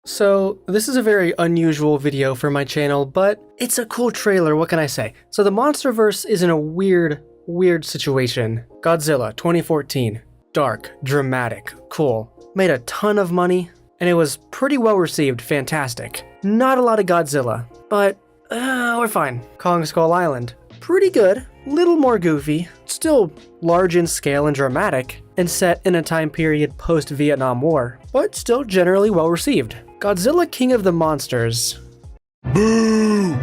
So, this is a very unusual video for my channel, but it's a cool trailer, what can I say? So the Monsterverse is in a weird situation. Godzilla, 2014. Dark, dramatic, cool. Made a ton of money, and it was pretty well received, fantastic. Not a lot of Godzilla, but we're fine. Kong Skull Island, pretty good, little more goofy, still large in scale and dramatic, and set in a time period post-Vietnam War, but still generally well received. Godzilla King of the Monsters. Boo!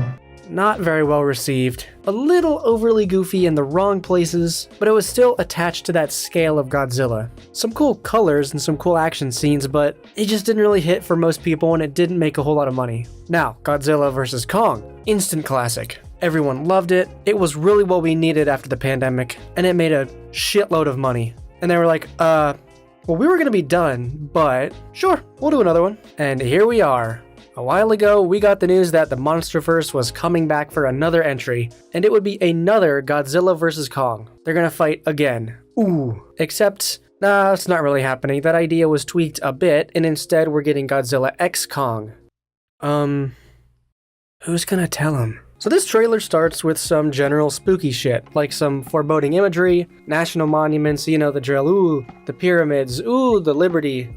Not very well received. A little overly goofy in the wrong places, but it was still attached to that scale of Godzilla. Some cool colors and some cool action scenes, but it just didn't really hit for most people and it didn't make a whole lot of money. Now, Godzilla vs. Kong. Instant classic. Everyone loved it. It was really what we needed after the pandemic, and it made a shitload of money. And they were like, well, we were gonna be done, but sure, we'll do another one. And here we are. A while ago, we got the news that the Monsterverse was coming back for another entry, and it would be another Godzilla vs. Kong. They're gonna fight again. Ooh. Except, nah, it's not really happening. That idea was tweaked a bit, and instead we're getting Godzilla x Kong. Who's gonna tell him? So this trailer starts with some general spooky shit, like some foreboding imagery, national monuments, you know the drill, ooh, the pyramids, ooh, the Liberty?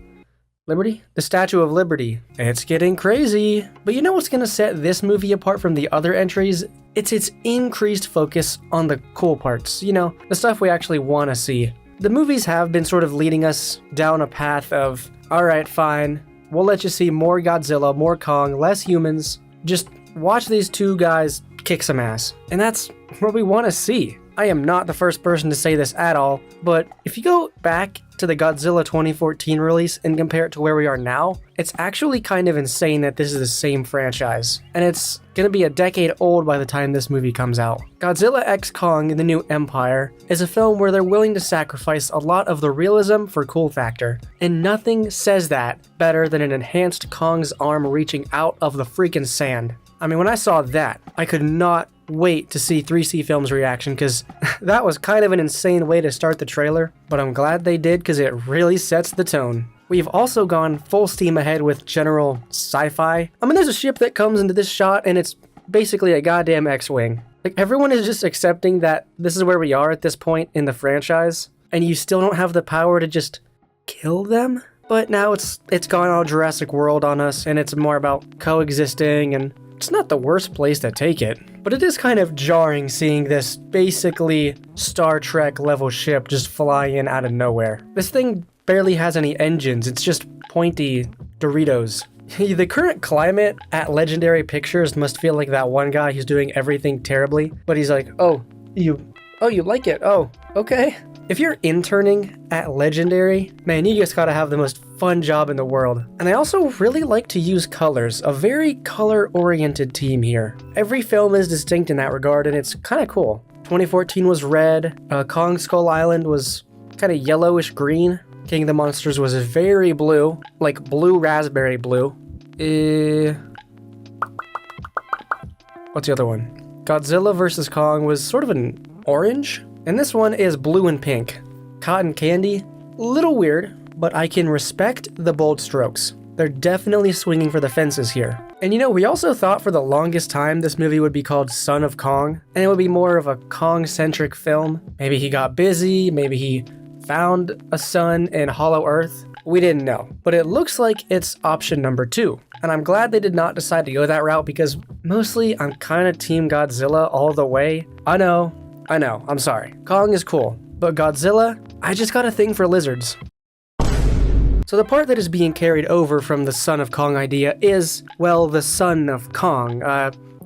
The Statue of Liberty. It's getting crazy. But you know what's gonna set this movie apart from the other entries? It's its increased focus on the cool parts, you know, the stuff we actually wanna see. The movies have been sort of leading us down a path of, alright, fine, we'll let you see more Godzilla, more Kong, less humans, just watch these two guys kick some ass. And that's what we want to see. I am not the first person to say this at all, but if you go back to the Godzilla 2014 release and compare it to where we are now, it's actually kind of insane that this is the same franchise. And it's gonna be a decade old by the time this movie comes out. Godzilla x Kong: The New Empire is a film where they're willing to sacrifice a lot of the realism for cool factor. And nothing says that better than an enhanced Kong's arm reaching out of the freaking sand. I mean, when I saw that, I could not wait to see 3C Films' reaction, because that was kind of an insane way to start the trailer, but I'm glad they did because it really sets the tone. We've also gone full steam ahead with general sci-fi. I mean, there's a ship that comes into this shot and it's basically a goddamn X-Wing. Like, everyone is just accepting that this is where we are at this point in the franchise, and you still don't have the power to just kill them? But now it's gone all Jurassic World on us, and it's more about coexisting, and it's not the worst place to take it, but it is kind of jarring seeing this basically Star Trek level ship just fly in out of nowhere. This thing barely has any engines, it's just pointy Doritos. The current climate at Legendary Pictures must feel like that one guy who's doing everything terribly, but he's like, oh, you like it, oh, okay. If you're interning at Legendary, man, you just gotta have the most fun job in the world. And they also really like to use colors, a very color-oriented team here. Every film is distinct in that regard, and it's kinda cool. 2014 was red, Kong Skull Island was kinda yellowish green, King of the Monsters was very blue, like blue raspberry blue. What's the other one? Godzilla vs. Kong was sort of an orange? And this one is blue and pink. Cotton candy, little weird, but I can respect the bold strokes. They're definitely swinging for the fences here. And you know, we also thought for the longest time this movie would be called Son of Kong, and it would be more of a Kong-centric film. Maybe he got busy, maybe he found a son in Hollow Earth. We didn't know, but it looks like it's option number 2. And I'm glad they did not decide to go that route, because mostly I'm kind of Team Godzilla all the way. I know, I'm sorry. Kong is cool, but Godzilla, I just got a thing for lizards. So the part that is being carried over from the Son of Kong idea is, well, the Son of Kong.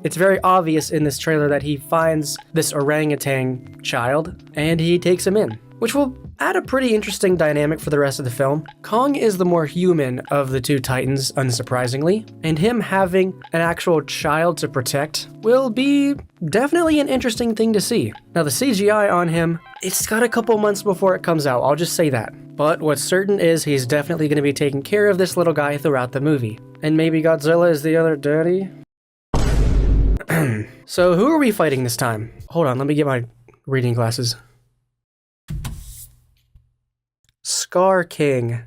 It's very obvious in this trailer that he finds this orangutan child, and he takes him in, which will add a pretty interesting dynamic for the rest of the film. Kong is the more human of the two titans, unsurprisingly, and him having an actual child to protect will be definitely an interesting thing to see. Now the CGI on him, it's got a couple months before it comes out, I'll just say that. But what's certain is he's definitely going to be taking care of this little guy throughout the movie. And maybe Godzilla is the other daddy? So who are we fighting this time? Hold on, let me get my reading glasses. Scar King.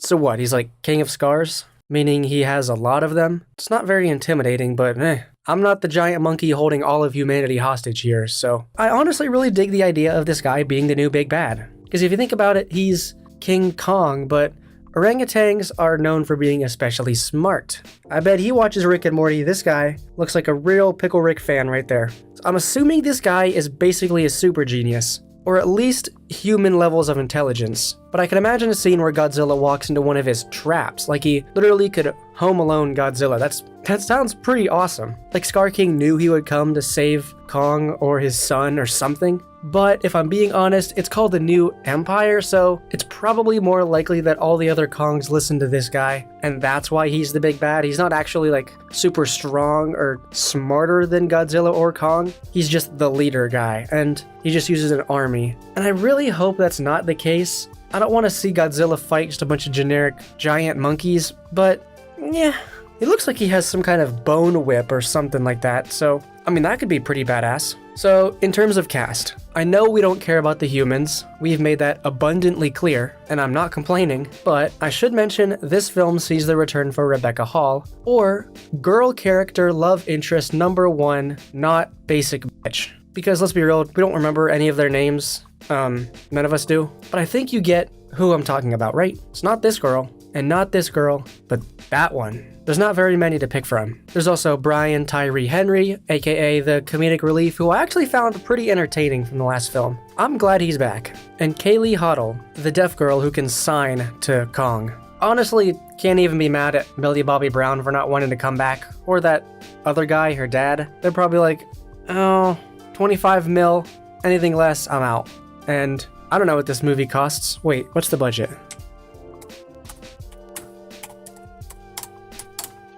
So what, he's like King of Scars? meaning he has a lot of them. It's not very intimidating, but I'm not the giant monkey holding all of humanity hostage here, so I honestly really dig the idea of this guy being the new big bad. Because if you think about it, he's King Kong, but orangutans are known for being especially smart. I bet he watches Rick and Morty. This guy looks like a real Pickle Rick fan right there. So I'm assuming this guy is basically a super genius, or at least human levels of intelligence. But I can imagine a scene where Godzilla walks into one of his traps, like he literally could Home Alone Godzilla. That sounds pretty awesome. Like Scar King knew he would come to save Kong or his son or something. But if I'm being honest, it's called the New Empire, so it's probably more likely that all the other Kongs listen to this guy, and that's why he's the big bad. He's not actually like super strong or smarter than Godzilla or Kong. He's just the leader guy, and he just uses an army. And I really hope that's not the case. I don't want to see Godzilla fight just a bunch of generic giant monkeys, but yeah. It looks like he has some kind of bone whip or something like that, so I mean that could be pretty badass. So in terms of cast, I know we don't care about the humans, we've made that abundantly clear, and I'm not complaining, but I should mention this film sees the return for Rebecca Hall, or girl character love interest number 1, not basic bitch. Because let's be real, we don't remember any of their names, none of us do, but I think you get who I'm talking about, right? It's not this girl, and not this girl, but that one. There's not very many to pick from. There's also Brian Tyree Henry, aka the comedic relief, who I actually found pretty entertaining from the last film. I'm glad he's back. And Kaylee Hoddle, the deaf girl who can sign to Kong. Honestly, can't even be mad at Millie Bobby Brown for not wanting to come back, or that other guy, her dad. They're probably like, oh, 25 mil, anything less, I'm out. And I don't know what this movie costs. Wait, what's the budget?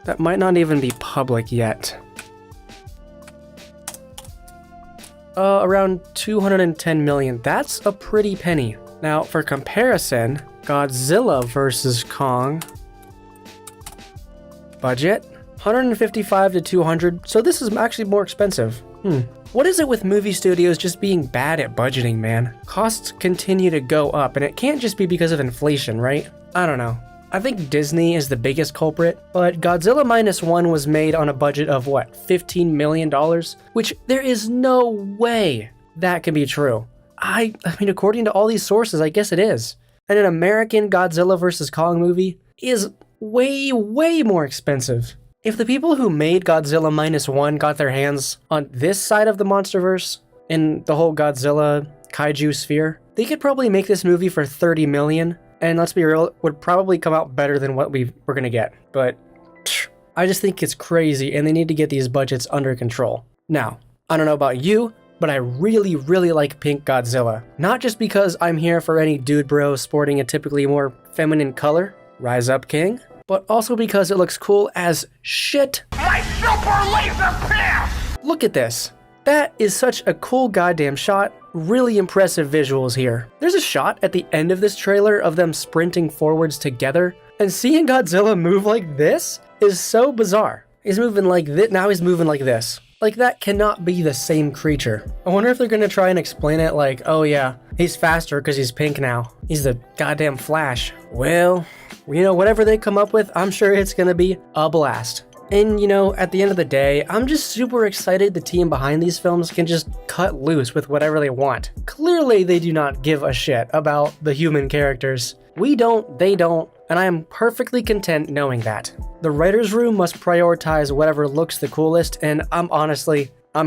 That might not even be public yet. Around 210 million. That's a pretty penny. Now, for comparison, Godzilla vs. Kong. Budget? 155 to 200, so this is actually more expensive. What is it with movie studios just being bad at budgeting, man? Costs continue to go up, and it can't just be because of inflation, right? I don't know. I think Disney is the biggest culprit, but Godzilla Minus One was made on a budget of what, $15 million? Which there is no way that can be true. I mean, according to all these sources, I guess it is. And an American Godzilla vs. Kong movie is way, way more expensive. If the people who made Godzilla Minus One got their hands on this side of the monsterverse, in the whole Godzilla kaiju sphere, they could probably make this movie for $30 million. And let's be real, it would probably come out better than what we're gonna get. But I just think it's crazy, and they need to get these budgets under control. Now, I don't know about you, but I really, really like Pink Godzilla. Not just because I'm here for any dude bro sporting a typically more feminine color, rise up king, but also because it looks cool as shit. My super laser pass! Look at this. That is such a cool goddamn shot. Really impressive visuals here. There's a shot at the end of this trailer of them sprinting forwards together, and seeing Godzilla move like this is so bizarre. He's moving like this, now he's moving like this. Like, that cannot be the same creature. I wonder if they're gonna try and explain it like, oh yeah, he's faster because he's pink now. He's the goddamn Flash. Well, you know, whatever they come up with, I'm sure it's gonna be a blast. And, you know, at the end of the day, I'm just super excited the team behind these films can just cut loose with whatever they want. Clearly, they do not give a shit about the human characters. We don't, they don't, and I am perfectly content knowing that. The writer's room must prioritize whatever looks the coolest, and I'm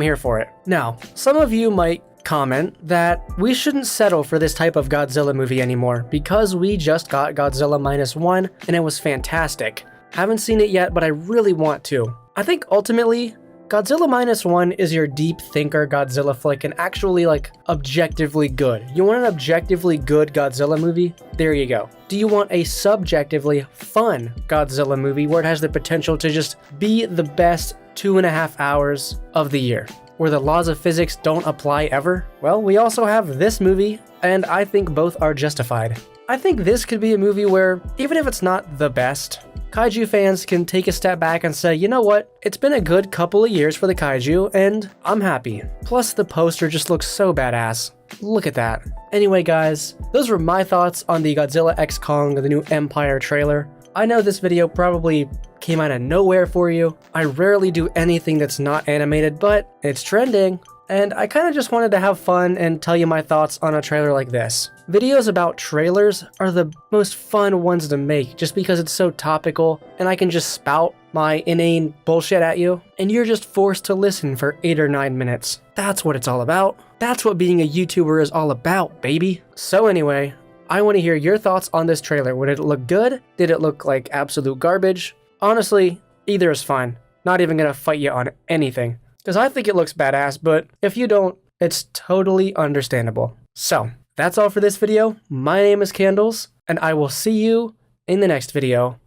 here for it. Now, some of you might comment that we shouldn't settle for this type of Godzilla movie anymore because we just got Godzilla Minus One and it was fantastic. Haven't seen it yet, but I really want to. I think ultimately, Godzilla Minus One is your deep thinker Godzilla flick and actually like objectively good. You want an objectively good Godzilla movie? There you go. Do you want a subjectively fun Godzilla movie where it has the potential to just be the best 2.5 hours of the year, where the laws of physics don't apply ever? Well, we also have this movie, and I think both are justified. I think this could be a movie where, even if it's not the best, kaiju fans can take a step back and say, you know what, it's been a good couple of years for the kaiju, and I'm happy. Plus, the poster just looks so badass. Look at that. Anyway, guys, those were my thoughts on the Godzilla x Kong: The New Empire trailer. I know this video probably came out of nowhere for you. I rarely do anything that's not animated, but it's trending. And I kind of just wanted to have fun and tell you my thoughts on a trailer like this. Videos about trailers are the most fun ones to make just because it's so topical and I can just spout my inane bullshit at you and you're just forced to listen for 8 or 9 minutes. That's what it's all about. That's what being a YouTuber is all about, baby. So anyway, I want to hear your thoughts on this trailer. Would it look good? Did it look like absolute garbage? Honestly, either is fine. Not even gonna fight you on anything. Because I think it looks badass, but if you don't, it's totally understandable. So, that's all for this video. My name is Candles, and I will see you in the next video.